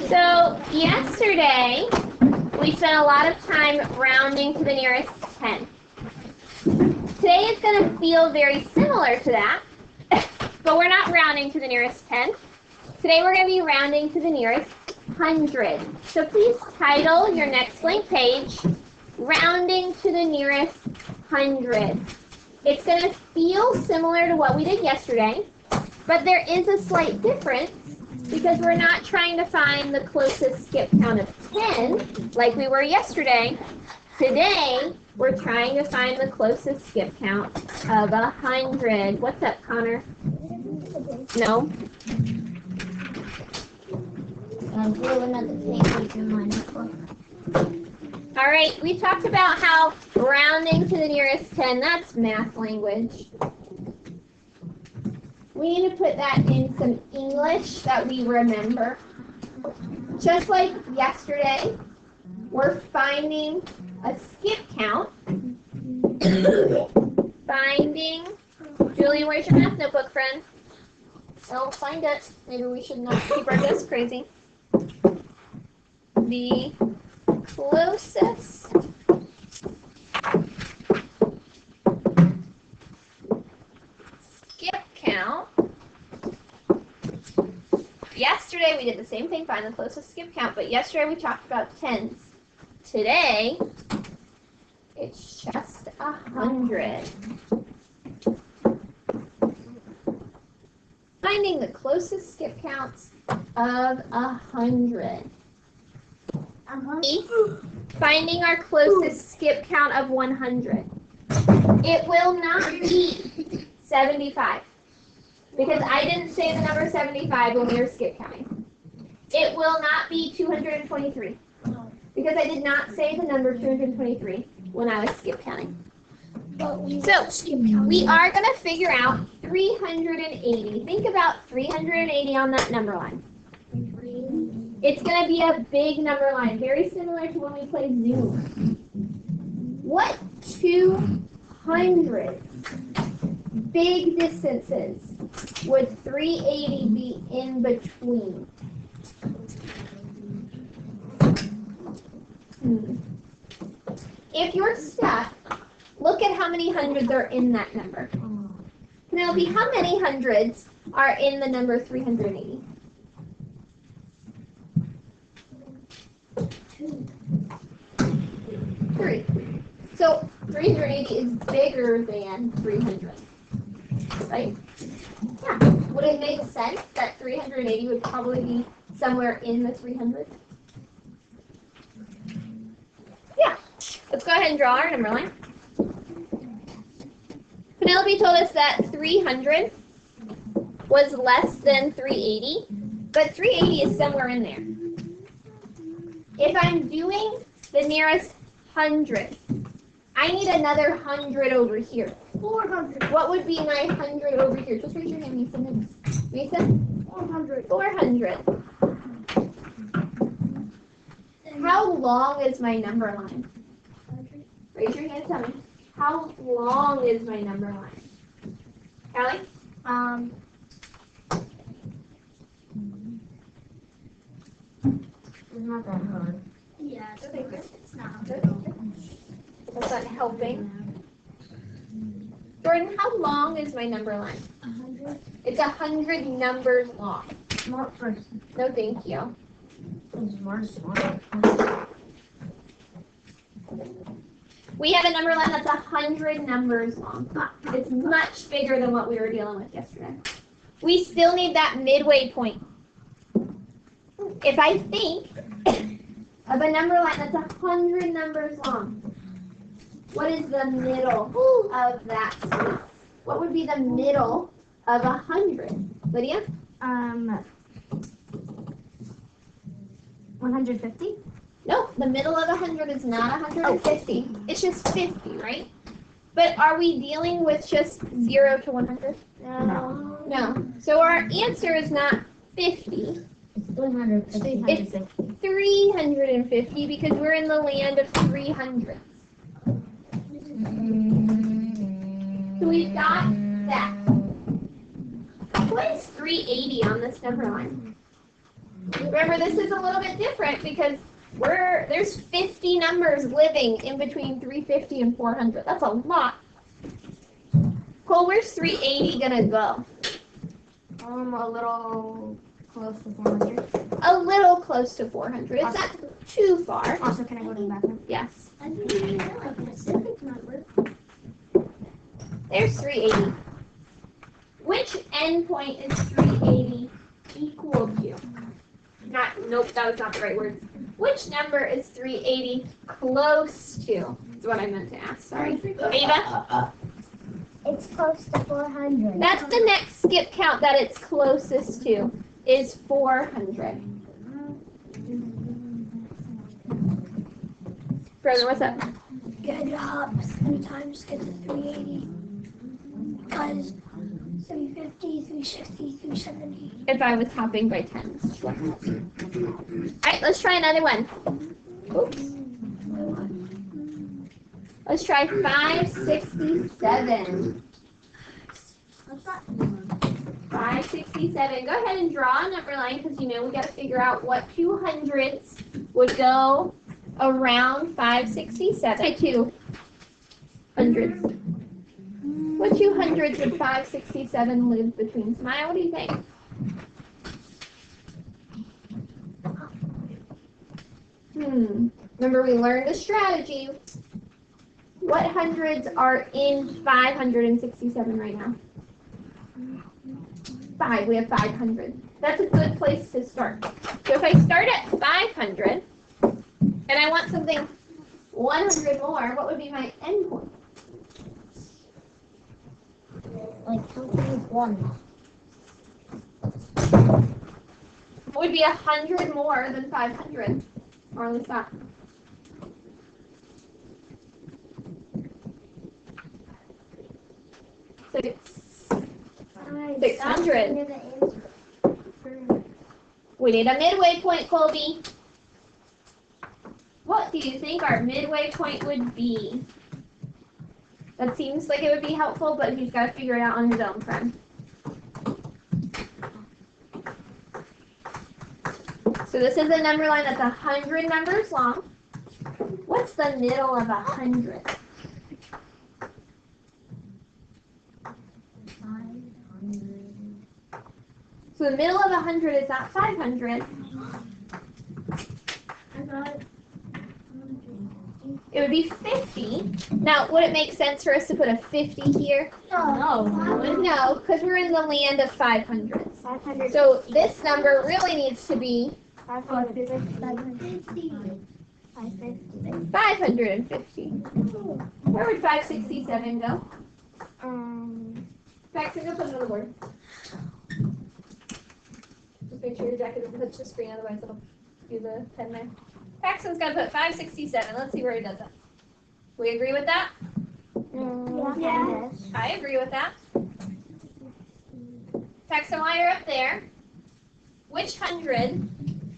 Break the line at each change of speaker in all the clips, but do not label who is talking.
So yesterday, we spent a lot of time rounding to the nearest 10. Today is going to feel very similar to that, but we're not rounding to the nearest 10. Today we're going to be rounding to the nearest 100. So please title your next blank page, Rounding to the Nearest 100. It's going to feel similar to what we did yesterday, but there is a slight difference because we're not trying to find the closest skip count of 10 like we were yesterday. Today, we're trying to find the closest skip count of 100. What's up, Connor? No? All right, we talked about how rounding to the nearest 10, that's math language. We need to put that in some English that we remember. Just like yesterday, we're finding a skip count. Finding, Julian, where's your math notebook, friend? Oh, find it. Maybe we should not keep our desk crazy. The closest skip count. Yesterday we did the same thing, find the closest skip count, but yesterday we talked about tens. Today, it's just 100. Finding the closest skip counts of 100. Finding our closest skip count of 100. It will not be 75 because I didn't say the number 75 when we were skip counting. It will not be 223 because I did not say the number 223 when I was skip counting. So we are going to figure out 380. Think about 380 on that number line. It's going to be a big number line, very similar to when we played Zoom. What 200 big distances would 380 be in between? If you're stuck, look at how many hundreds are in that number. Penelope, how many hundreds are in the number 380? 3. So 380 is bigger than 300, right? Yeah. Would it make sense that 380 would probably be somewhere in the 300s? Yeah. Let's go ahead and draw our number line. Penelope told us that 300 was less than 380, but 380 is somewhere in there. If I'm doing the nearest 100, I need another 100 over here. 400. What would be my 100 over here? Just raise your hand, Mason. Mason? 400. 400. How long is my number line? Raise your hand, tell me. How long is my number line? Callie?
It's not that hard.
Yeah, it's not.
That's not helping. Jordan, how long is my number line?
100.
It's 100 numbers long.
Smart person.
No, thank you.
Smart.
We have a number line that's 100 numbers long. It's much bigger than what we were dealing with yesterday. We still need that midway point. If I think of a number line that's 100 numbers long, what is the middle of that space? What would be the middle of 100? Lydia?
150?
No, the middle of 100 is not 150. It's just 50, right? But are we dealing with just 0 to 100?
No.
No. So our answer is not 50.
It's 350.
It's 350 because we're in the land of 300. So we've got that. What is 380 on this number line? Remember, this is a little bit different because there's 50 numbers living in between 350 and 400. That's a lot. Cole, where's 380 gonna go?
A little close to 400.
A little close to 400. It's not too far.
Also, can I go to the bathroom?
Yes.
I didn't even know like a specific number.
There's 380. Which endpoint is 380 equal to? Nope, that was not the right word. Which number is 380 close to? Is what I meant to ask. Sorry. Ava?
It's close to 400.
That's the next skip count that it's closest to, is 400. Frozen, what's up?
Good job. 3 times get to 380. Because 350, 360, 370.
If I was hopping by 10s. Alright, let's try another one. Oops. Let's try 567.
What's that?
567. Go ahead and draw a number line because you know we got to figure out what 200s would go around 567. Say 200s. What 200s would 567 live between? Smile, what do you think? Remember, we learned a strategy. What hundreds are in 567 right now? 5. We have 500. That's a good place to start. So if I start at 500 and I want something 100 more, what would be my endpoint?
Like, how many one?
What would be 100 more than 500? Or at least that. Six. 600. We need a midway point, Colby. What do you think our midway point would be? That seems like it would be helpful, but he's got to figure it out on his own, friend. So this is a number line that's 100 numbers long. What's the middle of 100?
500.
So the middle of 100 is not 500.
I got it.
It would be 50. Now, would it make sense for us to put a 50 here?
No.
No, because we're in the land of 500.
500.
So this number really needs to be
550.
550. Where would 567 go? Paxton, go put it on the board. Just make sure your jacket doesn't touch the screen, otherwise it'll do the pen there. Paxton's got to put 567. Let's see where he does it. We agree with that?
Yeah.
I agree with that. Paxton, while you're up there, which 100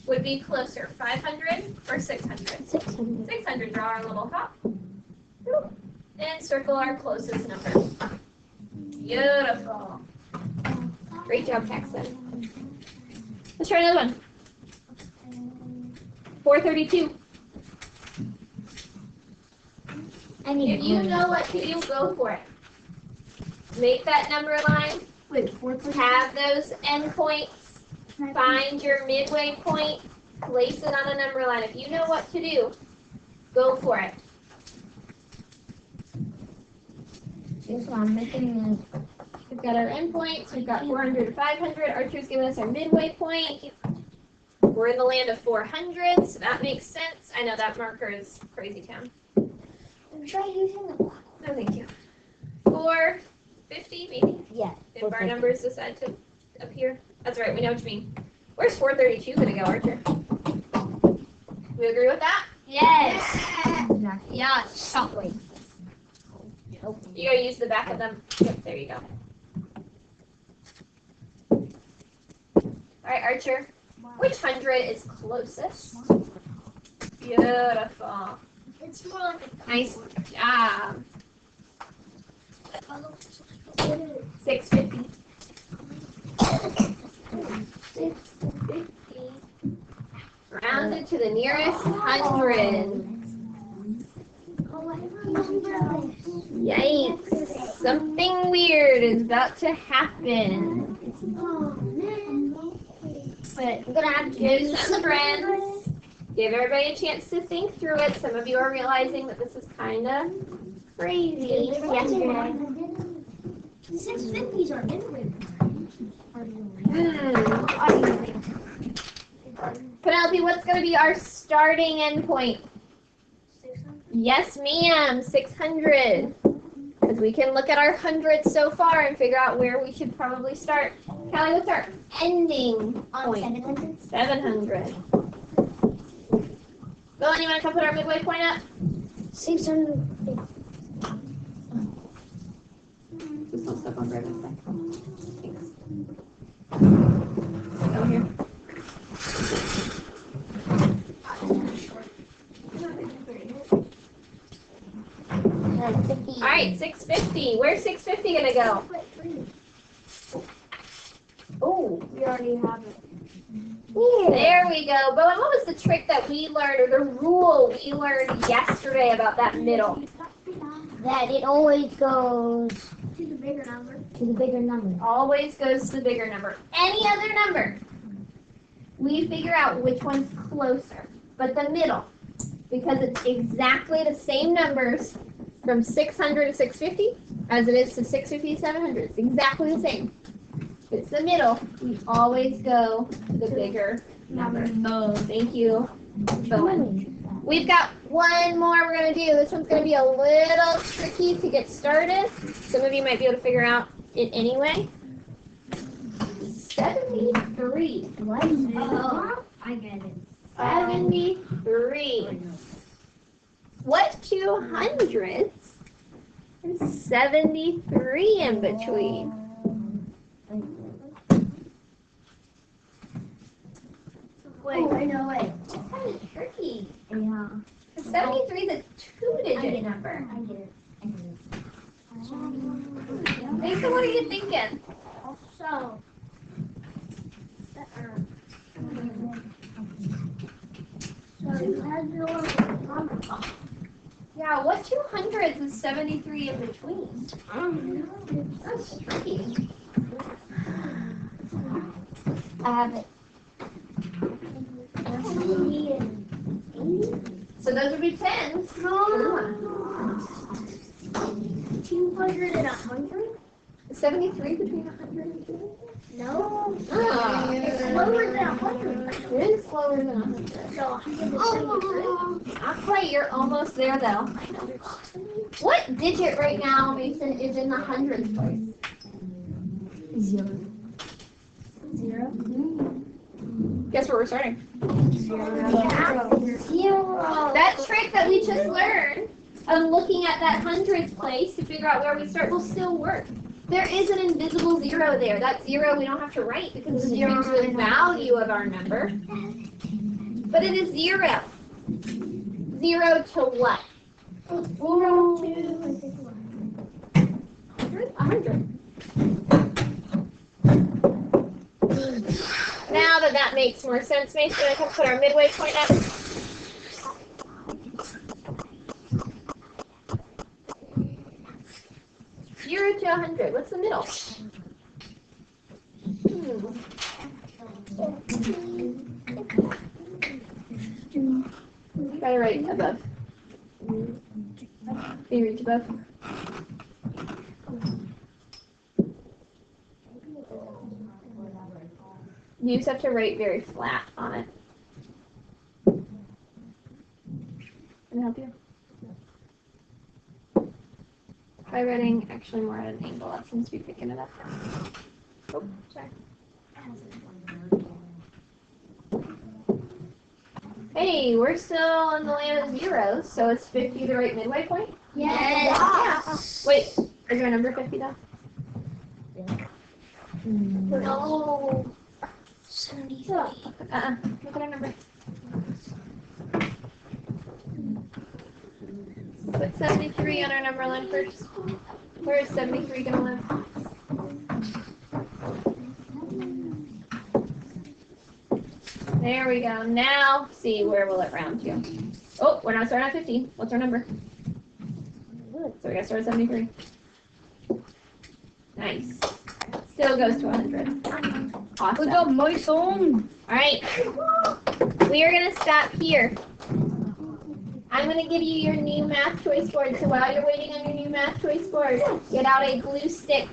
would be closer, 500 or 600?
600.
600, draw our little hop. And circle our closest number. Beautiful. Great job, Paxton. Let's try another one. 432. If you know what to do, go for it. Make that number line.
Wait,
Have those endpoints. Find your midway point. Place it on a number line. If you know what to do, go for it.
Okay, so I'm making
We've got our endpoints. We've got 400 to 500. Archer's giving us our midway point. We're in the land of 400, so that makes sense. I know that marker is crazy town.
Try using the block.
No, thank you. 450, maybe?
Yeah.
If our numbers decide to appear. That's right, we know what you mean. Where's 432 going to go, Archer? We agree with that? Yes.
Exactly.
Yeah, chocolate. You gotta use the back of them. Yep, there you go. Alright, Archer. Which 100 is closest? Beautiful.
It's more like a
Nice job. 650. 650. Rounded to the nearest 100.
Oh, I remember this.
Yikes. Something weird is about to happen.
Oh, man.
But
I'm gonna have to
give
do
some friends. Give everybody a chance to think through it. Some of you are realizing that this is kind of crazy.
Yesterday. The 650s are different.
Penelope, what's going to be our starting endpoint?
600.
Yes, ma'am, 600. Because we can look at our hundreds so far and figure out where we should probably start. Callie, what's our ending point?
700.
700. Dylan, you want to come put our midway point up?
600.
Just don't step on Brandon's back. Thanks. Over here. All right, 650. Where's 650 gonna go?
Oh, we already have it.
There we go. Bowen, what was the trick that we learned, or the rule we learned yesterday about that middle?
That it always goes
To the bigger number.
to the bigger number.
Always goes to the bigger number. Any other number, we figure out which one's closer. But the middle, because it's exactly the same numbers from 600 to 650 as it is to 650 to 700. It's exactly the same. It's the middle. We always go to the bigger number. Thank you, Bowen. We've got one more we're going to do. This one's going to be a little tricky to get started. Some of you might be able to figure out it anyway. 73.
What?
Oh, I get it.
73. What two hundreds is 73 in between?
Wait, I know it.
It's kind of tricky.
Yeah.
73 is a two-digit number.
I get it.
Lisa, what are you thinking?
So. So you have your
Yeah, what two hundreds is 73 in between? That's tricky.
I have it.
So those would be tens.
200 and 100?
Is 73 between 100 and 200?
No.
Ah,
It's lower than 100.
it is slower than 100.
So 173.
Not quite, you're almost there though. What digit right now, Mason, is in the hundreds place?
0.
Guess where we're starting?
0.
That trick that we just learned of looking at that hundreds place to figure out where we start will still work. There is an invisible 0 there. That 0 we don't have to write because it's due to the value of our number. But it is 0. 0 to what? 100. Now that makes more sense, Mason, I can put our midway point up. Zero to 100. What's the middle? Gotta write above. Can you reach above? You just have to write very flat on it. Can I help you? Try writing actually more at an angle. That seems to be picking it up. Oh, sorry. Hey, we're still in the land of zeros, so is 50 the right midway point?
Yes.
Wait, is there a number 50 though?
No. 73.
Look at our number. Put 73 on our number line first. Where is 73 gonna live? There we go. Now, see, where will it round to? Oh, we're not starting at 50. What's our number? So we gotta start at 73. Nice. Still goes to 100. Awesome.
Good job, my son.
All right. We are gonna stop here. I'm gonna give you your new math choice board. So while you're waiting on your new math choice board, get out a glue stick.